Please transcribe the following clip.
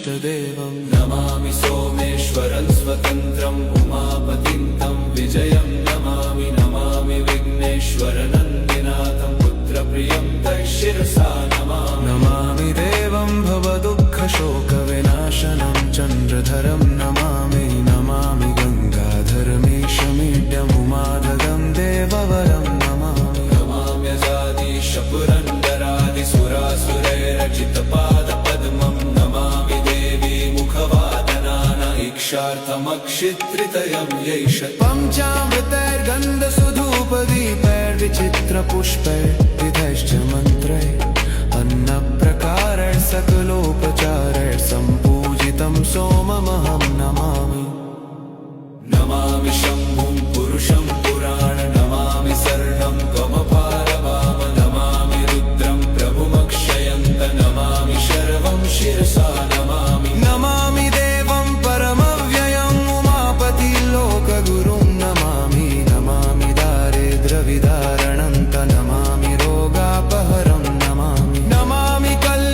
इष्टदेवं नमामि सोमेश्वरं स्वतन्त्रम् उमापतिं तं विजयं नमामि नमामि विघ्नेश्वरनन्दिनाथं पुत्रप्रियं तं शिरसा नमामि नमामि देवं भवदुःखशोकविनाशनं चन्द्रधरं नमामि नमामि गङ्गाधरमीशमीड्यमुमाधगं देववरं नमामि नमाम्यजादीश पुरन्दरादिसुरासुरैरचितपादपद्मं नमामि देवी मुखवादनान इक्षार्थमक्षित्रितयं यैष पञ्चामृतैर्गन्धसुधूपदीपैर्विचित्रपुष्पैर्विधैश्च मन्त्रैः अन्नप्रकारैः सकलोपचारैः